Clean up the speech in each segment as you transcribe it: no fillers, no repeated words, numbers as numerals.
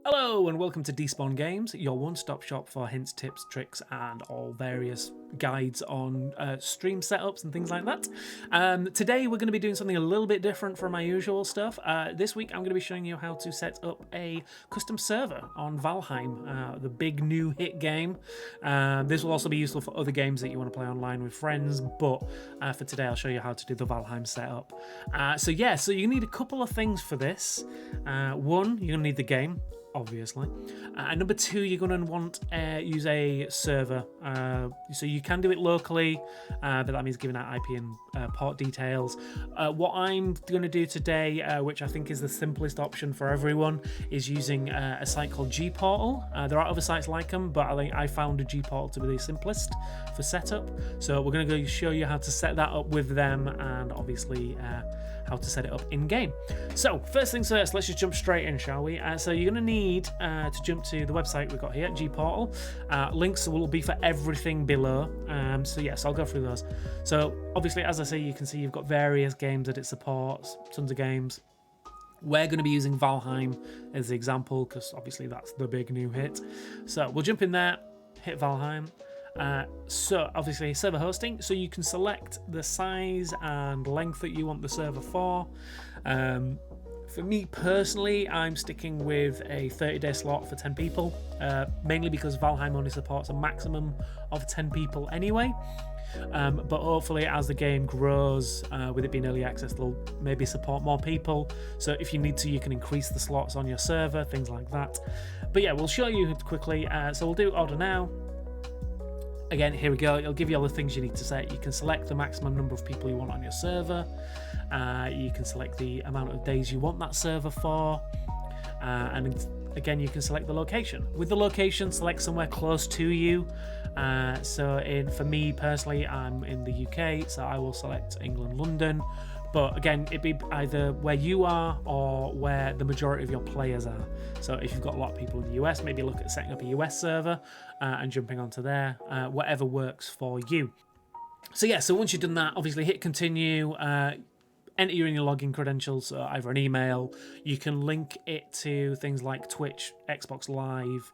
Hello and welcome to Despawn Games, your one-stop shop for hints, tips, tricks and all various guides on stream setups and things like that. Today we're going to be doing something a little bit different from my usual stuff. This week I'm going to be showing you how to set up a custom server on Valheim, the big new hit game. This will also be useful for other games that you want to play online with friends, but for today I'll show you how to do the Valheim setup. So you need a couple of things for this. One, you're going to need the game, obviously. And number two, you're going to want use a server. So you can do it locally, but that means giving out IP and port details. What I'm going to do today, which I think is the simplest option for everyone, is using a site called gPortal. There are other sites like them, but I think I found a gPortal to be the simplest for setup. So we're going to go show you how to set that up with them, and obviously how to set it up in game. So first things first, let's just jump straight in, shall we? So you're going to need to jump to the website we've got here, gPortal. Links will be for everything below. So yes, I'll go through those. So obviously, as I say, you can see you've got various games that it supports, tons of games. We're going to be using Valheim as the example because obviously that's the big new hit. So we'll jump in there, hit Valheim. So obviously server hosting, so you can select the size and length that you want the server for. For me personally, I'm sticking with a 30-day slot for 10 people, mainly because Valheim only supports a maximum of 10 people anyway. But hopefully as the game grows, with it being early access, they'll maybe support more people. So if you need to, you can increase the slots on your server, things like that. But yeah, we'll show you quickly. So we'll do order now. Again, here we go. It'll give you all the things you need to set. You can select the maximum number of people you want on your server. You can select the amount of days you want that server for. And again, you can select the location. With the location, select somewhere close to you. For me personally, I'm in the UK, so I will select England, London. But again, it'd be either where you are or where the majority of your players are. So if you've got a lot of people in the US, maybe look at setting up a US server and jumping onto there, whatever works for you. So once you've done that, obviously hit continue, enter your login credentials, either an email. You can link it to things like Twitch, Xbox Live,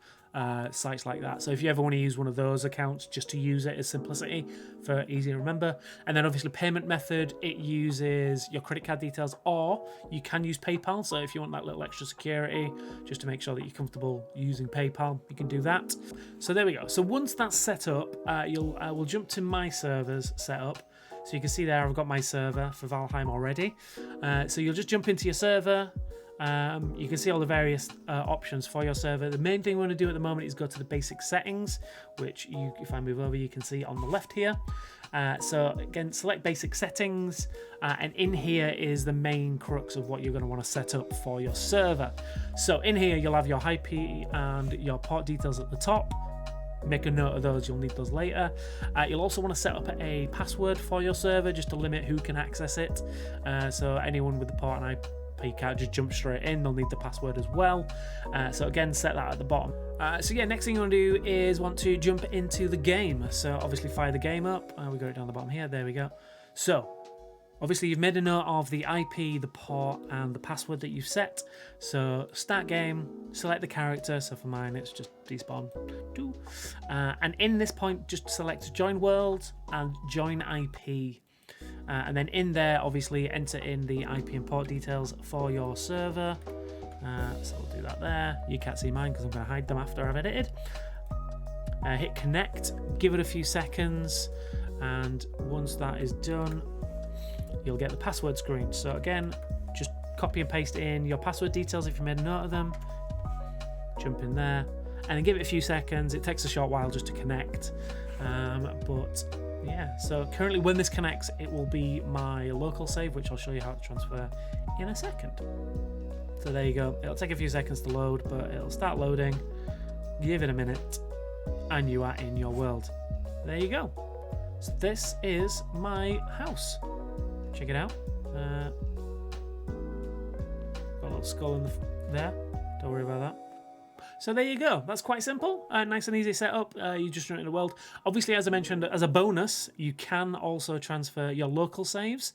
sites like that. So if you ever want to use one of those accounts just to use it as simplicity for easy to remember. And then obviously payment method, it uses your credit card details, or you can use PayPal. So if you want that little extra security just to make sure that you're comfortable using PayPal, you can do that. So there we go. So once that's set up, we'll jump to my servers setup. So you can see there I've got my server for Valheim already. So you'll just jump into your server. You can see all the various options for your server. The main thing we want to do at the moment is go to the basic settings, which if I move over, you can see on the left here. So again, select basic settings, and in here is the main crux of what you're going to want to set up for your server. So in here, you'll have your IP and your port details at the top. Make a note of those, you'll need those later. You'll also want to set up a password for your server just to limit who can access it. So anyone with the port and IP can't just jump straight in, they'll need the password as well. So again, set that at the bottom. Next thing you want to do is want to jump into the game. So obviously fire the game up. We got it down the bottom here, there we go. So obviously you've made a note of the IP, the port and the password that you've set. So start game, select the character. So for mine it's just Despawn 2. And in this point just select join world and join IP. And then in there, obviously, enter in the IP and port details for your server. So we'll do that there. You can't see mine because I'm going to hide them after I've edited. Hit connect, give it a few seconds, and once that is done, you'll get the password screen. So again, just copy and paste in your password details if you made a note of them. Jump in there, and then give it a few seconds. It takes a short while just to connect, but yeah, so currently when this connects, it will be my local save, which I'll show you how to transfer in a second. So there you go. It'll take a few seconds to load, but it'll start loading. Give it a minute, and you are in your world. There you go. So this is my house. Check it out. Got a little skull in there. Don't worry about that. So there you go. That's quite simple. Nice and easy setup. You just run it in the world. Obviously, as I mentioned, as a bonus, you can also transfer your local saves.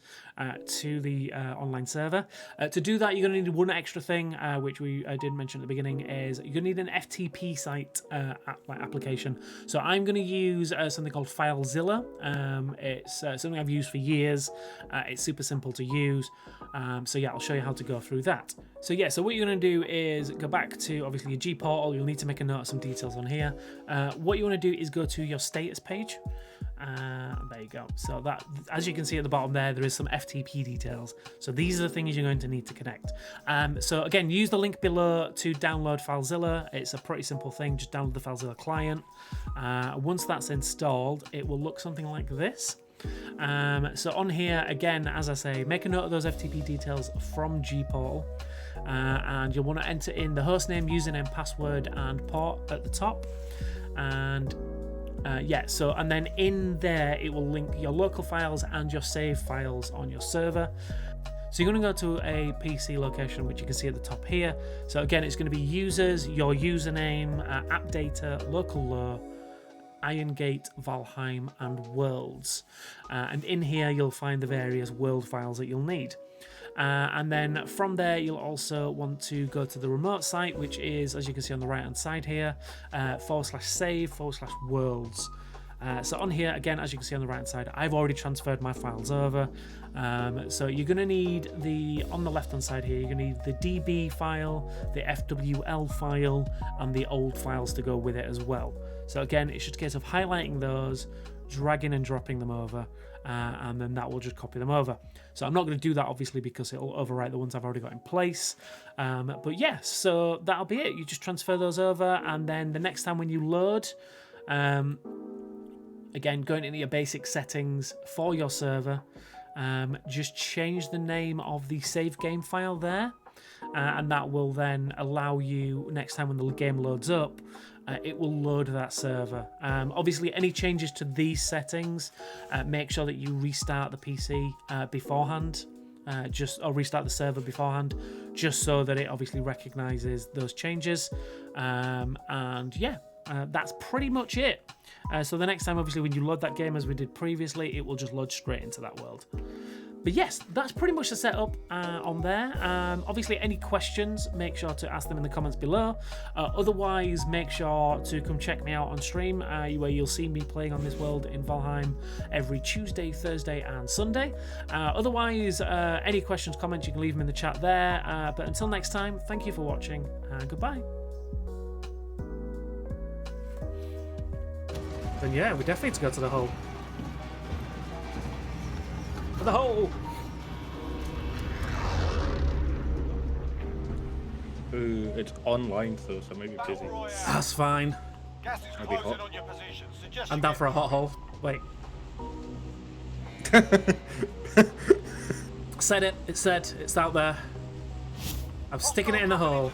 to the online server. To do that, you're going to need one extra thing, which I did mention at the beginning, is you're going to need an FTP site application. So I'm going to use something called FileZilla. It's something I've used for years. It's super simple to use. So yeah, I'll show you how to go through that. So yeah, so what you're going to do is go back to obviously your G portal. You'll need to make a note of some details on here. What you want to do is go to your status page. There you go. So that, as you can see at the bottom there is some FTP details. So these are the things you're going to need to connect. So again, use the link below to download FileZilla. It's a pretty simple thing. Just download the FileZilla client. Once that's installed, it will look something like this. So on here, again, as I say, make a note of those FTP details from Gportal, and you'll want to enter in the hostname, username, password, and port at the top. And yeah, so and then in there it will link your local files and your save files on your server. So you're going to go to a PC location, which you can see at the top here. So again, it's going to be users, your username, app data, local low, Iron Gate, Valheim, and worlds. And in here you'll find the various world files that you'll need. And then from there you'll also want to go to the remote site, which is, as you can see on the right hand side here, /save/worlds. So on here, again, as you can see on the right hand side, I've already transferred my files over. So you're going to need on the left hand side here, you're going to need the DB file, the FWL file, and the old files to go with it as well. So again, it's just a case of highlighting those, dragging and dropping them over, and then that will just copy them over. So I'm not going to do that, obviously, because it'll overwrite the ones I've already got in place. But yeah, so that'll be it. You just transfer those over, and then the next time when you load, again, going into your basic settings for your server, just change the name of the save game file there, and that will then allow you, next time when the game loads up, it will load that server. Obviously, any changes to these settings, make sure that you restart the PC beforehand, or restart the server beforehand, just so that it obviously recognizes those changes. And yeah, that's pretty much it. So the next time, obviously, when you load that game as we did previously, it will just load straight into that world. But yes, that's pretty much the setup on there. Obviously, any questions, make sure to ask them in the comments below. Otherwise, make sure to come check me out on stream, where you'll see me playing on this world in Valheim every Tuesday, Thursday, and Sunday. Otherwise, any questions, comments, you can leave them in the chat there. But until next time, thank you for watching, and goodbye. Then yeah, we definitely need to go to the hole. For the hole! Ooh, it's online though, so maybe busy. That's fine. Maybe hot. I'm down for a hot hole. Wait. Said it. It's said. It's out there. I'm sticking it in the hole.